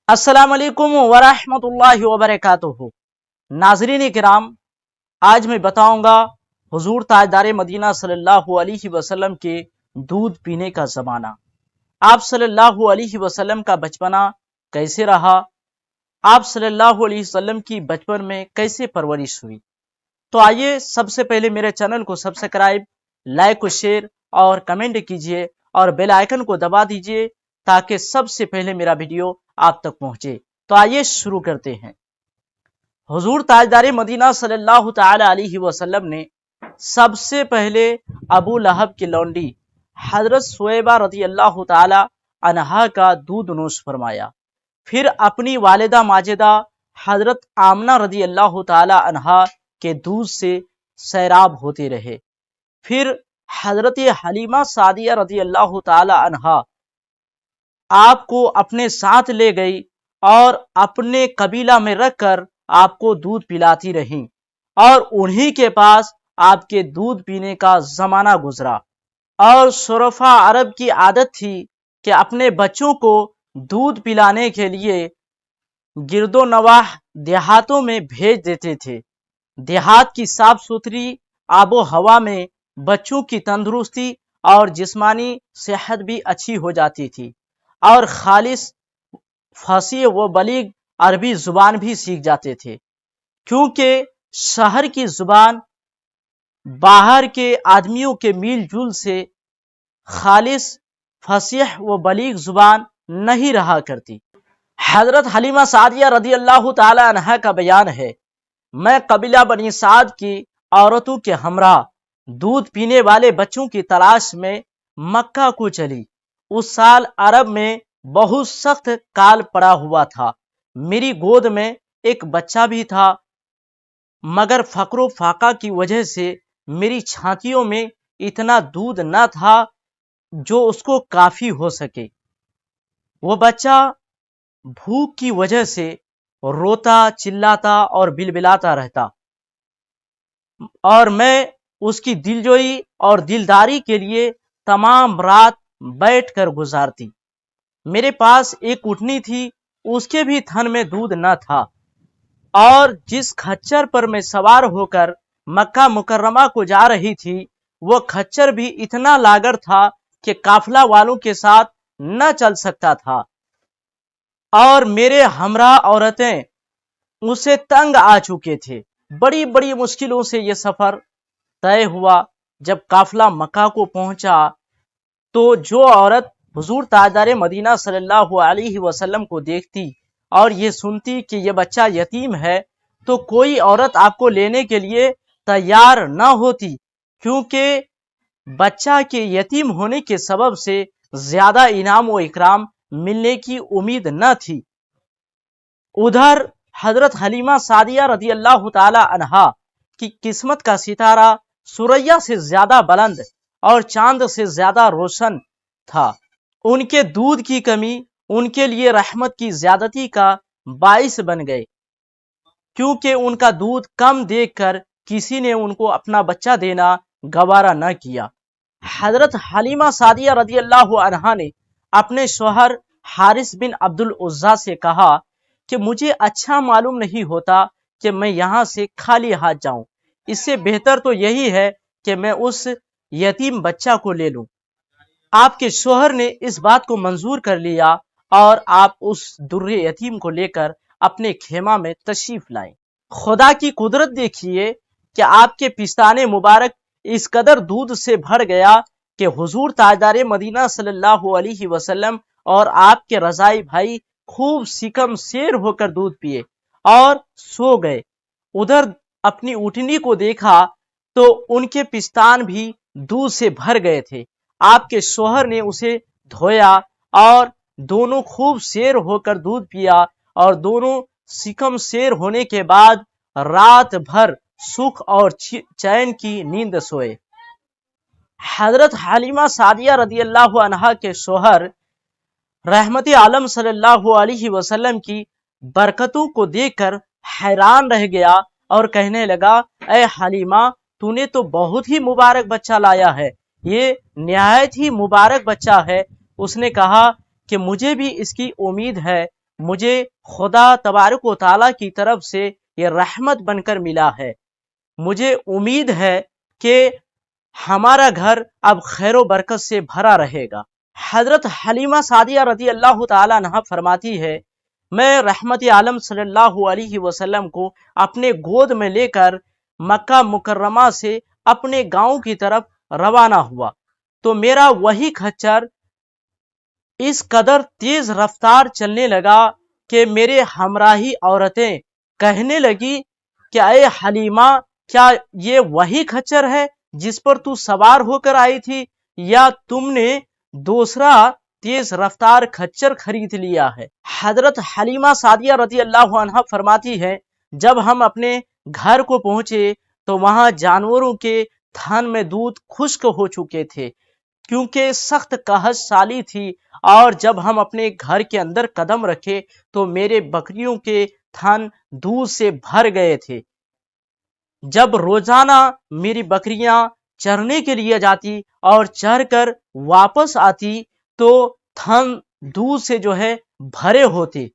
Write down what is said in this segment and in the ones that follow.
अस्सलाम वालेकुम वरहमतुल्लाहि वबरकातुहू। नाज़रीन किराम, आज मैं बताऊंगा हुजूर ताजदार मदीना सल्लल्लाहु अलैहि वसल्लम के दूध पीने का ज़माना। आप सल्लल्लाहु अलैहि वसल्लम का बचपना कैसे रहा, आप सल्लल्लाहु अलैहि वसल्लम की बचपन में कैसे परवरिश हुई। तो आइए सबसे पहले मेरे चैनल को सब्सक्राइब, लाइक और शेयर और कमेंट कीजिए और बेल आइकन को दबा दीजिए ताकि सबसे पहले मेरा वीडियो आप तक पहुंचे। तो आइए शुरू करते हैं। हुजूर ताजदार मदीना सल्लल्लाहु ताला अलैहि वसल्लम ने सबसे पहले अबू लहब की लौंडी हजरत सुवैबा रज़ी अल्लाह ताला अन्हा का दूध नोश फरमाया। फिर अपनी वालिदा माजिदा हजरत आमना रज़ी अल्लाह ताला अन्हा के दूध से सैराब होते रहे। फिर हजरत हलीमा सादिया रज़ी अल्लाह ताला अन्हा आपको अपने साथ ले गई और अपने कबीला में रखकर आपको दूध पिलाती रहीं और उन्हीं के पास आपके दूध पीने का जमाना गुजरा। और शुरफा अरब की आदत थी कि अपने बच्चों को दूध पिलाने के लिए गिरदो नवाह देहातों में भेज देते थे। देहात की साफ सुथरी आबो हवा में बच्चों की तंदुरुस्ती और जिस्मानी सेहत भी अच्छी हो जाती थी और खालिस फसीह व बलीग अरबी जुबान भी सीख जाते थे, क्योंकि शहर की जुबान बाहर के आदमियों के मिल जुल से खालिस फसीह व बलीग जुबान नहीं रहा करती। हजरत हलीमा सादिया रज़ी अल्लाह ताला अन्हा का बयान है, मैं कबीला बनी साद की औरतों के हमरा दूध पीने वाले बच्चों की तलाश में मक्का को चली। उस साल अरब में बहुत सख्त काल पड़ा हुआ था। मेरी गोद में एक बच्चा भी था, मगर फक्र फाका की वजह से मेरी छातियों में इतना दूध न था जो उसको काफी हो सके। वो बच्चा भूख की वजह से रोता चिल्लाता और बिलबिलाता रहता और मैं उसकी दिलजोई और दिलदारी के लिए तमाम रात बैठकर गुजारती। मेरे पास एक उठनी थी, उसके भी थन में दूध न था और जिस खच्चर पर मैं सवार होकर मक्का मुकर्रमा को जा रही थी वो खच्चर भी इतना लागर था कि काफिला वालों के साथ न चल सकता था और मेरे हमरा औरतें उसे तंग आ चुके थे। बड़ी बड़ी मुश्किलों से ये सफर तय हुआ। जब काफिला मक्का को पहुंचा तो जो औरत हुजूर ताजदार मदीना सल्लल्लाहु अलैहि वसल्लम को देखती और ये सुनती कि ये बच्चा यतीम है तो कोई औरत आपको लेने के लिए तैयार न होती, क्योंकि बच्चा के यतीम होने के सबब से ज्यादा इनाम व इकराम मिलने की उम्मीद न थी। उधर हजरत हलीमा सादिया रज़ी अल्लाह ताला अन्हा की किस्मत का सितारा सुरैया से ज्यादा बुलंद और चांद से ज्यादा रोशन था। उनके दूध की कमी उनके लिए रहमत की ज्यादती का बाइस बन गए, क्योंकि उनका दूध कम देखकर किसी ने उनको अपना बच्चा देना गवारा न किया। हजरत हलीमा सादिया रज़ी अल्लाह अन्हा ने अपने शौहर हारिस बिन अब्दुल उज्जा से कहा कि मुझे अच्छा मालूम नहीं होता कि मैं यहाँ से खाली हाथ जाऊं, इससे बेहतर तो यही है कि मैं उस यतीम बच्चा को ले लूं। आपके शौहर ने इस बात को मंजूर कर लिया और आप उस दुर्रे यतीम को लेकर अपने खेमा में तशरीफ लाए। खुदा की कुदरत देखिए कि आपके पिस्ताने मुबारक इस कदर दूध से भर गया कि हुजूर ताजदार मदीना सल्लल्लाहु अलैहि वसल्लम और आपके रजाई भाई खूब सिकम शेर होकर दूध पिए और सो गए। उधर अपनी ऊँटनी को देखा तो उनके पिस्तान भी दूध से भर गए थे। आपके शौहर ने उसे धोया और दोनों खूब शेर होकर दूध पिया और दोनों सिकम शेर होने के बाद रात भर सुख और चैन की नींद सोए। हजरत हलीमा सादिया रज़ी अल्लाह अन्हा के शौहर रहमत आलम सल्लल्लाहु अलैहि वसल्लम की बरकतों को देखकर हैरान रह गया और कहने लगा, ऐ हलीमा, तूने तो बहुत ही मुबारक बच्चा लाया है, ये निहायत ही मुबारक बच्चा है। उसने कहा कि मुझे भी इसकी उम्मीद है, मुझे खुदा तबारक व तआला की तरफ से ये रहमत बनकर मिला है। मुझे उम्मीद है कि हमारा घर अब खैर बरकत से भरा रहेगा। हजरत हलीमा सादिया रदी अल्लाह ताला अन्हा फरमाती है, मैं रहमत आलम सल्लल्लाहु अलैहि वसल्लम को अपने गोद में लेकर मक्का मुकर्रमा से अपने गांव की तरफ रवाना हुआ तो मेरा वही खच्चर इस कदर तेज रफ्तार चलने लगा कि मेरे हमराही औरतें कहने लगी कि अय हलीमा, क्या ये वही खच्चर है जिस पर तू सवार होकर आई थी, या तुमने दूसरा तेज रफ्तार खच्चर खरीद लिया है। हजरत हलीमा सादिया रजी अल्लाह अन्हा फरमाती है, जब हम अपने घर को पहुंचे तो वहां जानवरों के थन में दूध खुश्क हो चुके थे क्योंकि सख्त कहस साली थी, और जब हम अपने घर के अंदर कदम रखे तो मेरे बकरियों के थन दूध से भर गए थे। जब रोजाना मेरी बकरियां चरने के लिए जाती और चर कर वापस आती तो थन दूध से भरे होते।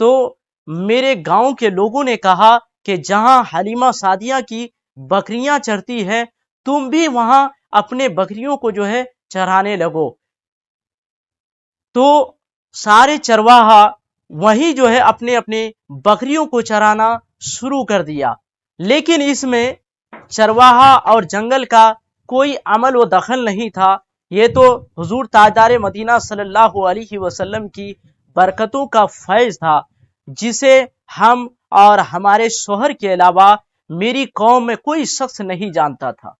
तो मेरे गांव के लोगों ने कहा कि जहां हलीमा सादिया की बकरियां चरती है, तुम भी वहां अपने बकरियों को चराने लगो। तो सारे चरवाहा वही अपने अपने बकरियों को चराना शुरू कर दिया, लेकिन इसमें चरवाहा और जंगल का कोई अमल व दखल नहीं था। ये तो हुजूर ताजदार मदीना सल्लल्लाहु अलैहि वसल्लम की बरकतों का फैज था, जिसे हम और हमारे शोहर के अलावा मेरी कौम में कोई शख्स नहीं जानता था।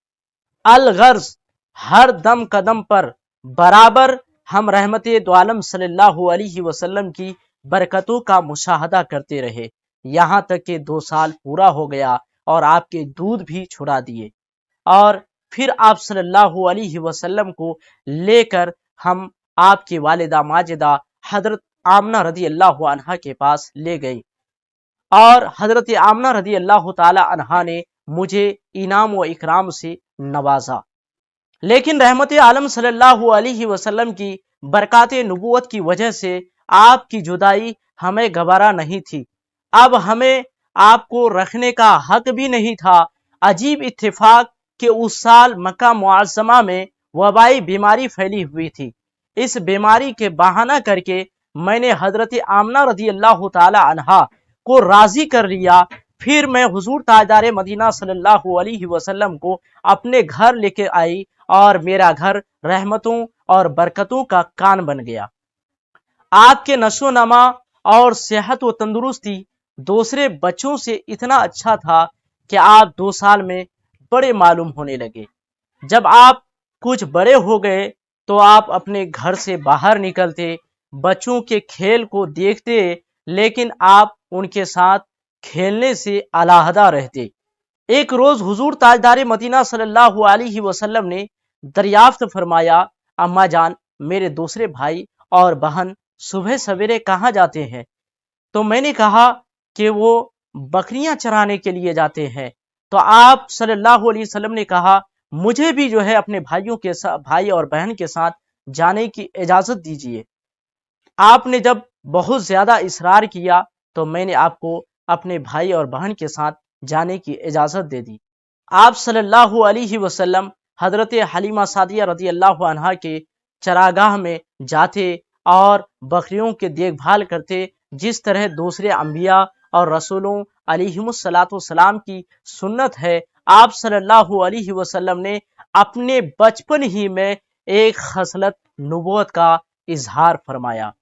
अलगर्ज हर दम कदम पर बराबर हम रहमते दो आलम सल्लल्लाहु अलैहि वसल्लम की बरकतों का मुशाहदा करते रहे, यहाँ तक कि 2 साल पूरा हो गया और आपके दूध भी छुड़ा दिए। और फिर आप सल्लल्लाहु अलैहि वसल्लम को लेकर हम आपकी वालिदा माजिदा हजरत आमना रदी अल्लाह अन्हा के पास ले गई, और हजरत आमना रदी अल्लाह ताला अन्हा ने मुझे इनाम व इकराम से नवाजा। लेकिन रहमत आलम सल्लल्लाहु अलैहि वसल्लम की बरकत नबूवत की वजह से आपकी जुदाई हमें गवारा नहीं थी। अब हमें आपको रखने का हक भी नहीं था। अजीब इत्तेफाक कि उस साल मक्का मुअज़्ज़मा में वबाई बीमारी फैली हुई थी। इस बीमारी के बहाना करके मैंने हजरत आमना रदी अल्लाह ताला अन्हा को राजी कर लिया। फिर मैं हुजूर ताजदार मदीना सल्लल्लाहु अलैहि वसल्लम को अपने घर लेके आई और मेरा घर रहमतों और बरकतों का कान बन गया। आपके नशो नमा और सेहत व तंदुरुस्ती दूसरे बच्चों से इतना अच्छा था कि आप 2 साल में बड़े मालूम होने लगे। जब आप कुछ बड़े हो गए तो आप अपने घर से बाहर निकलते, बच्चों के खेल को देखते, लेकिन आप उनके साथ खेलने से अलहदा रहते। एक रोज हुजूर ताजदार मदीना सल्लल्लाहु अलैहि वसल्लम ने दरियाफ्त फरमाया, अम्मा जान, मेरे दूसरे भाई और बहन सुबह सवेरे कहाँ जाते हैं? तो मैंने कहा कि वो बकरियां चराने के लिए जाते हैं। तो आप सल्लल्लाहु अलैहि वसल्लम ने कहा, मुझे भी अपने भाइयों के साथ, भाई और बहन के साथ जाने की इजाजत दीजिए। आपने जब बहुत ज्यादा इसरार किया तो मैंने आपको अपने भाई और बहन के साथ जाने की इजाजत दे दी। आप सल्लल्लाहु अलैहि वसल्लम हजरत हलीमा सादिया रदी अल्लाह अन्हा के चरागाह में जाते और बकरियों की देखभाल करते, जिस तरह दूसरे अंबिया और रसूलों अलैहिमुस्सलातु सलाम की सुन्नत है। आप सल्लल्लाहु अलैहि वसल्लम ने अपने बचपन ही में एक खसलत नबूवत का इजहार फरमाया।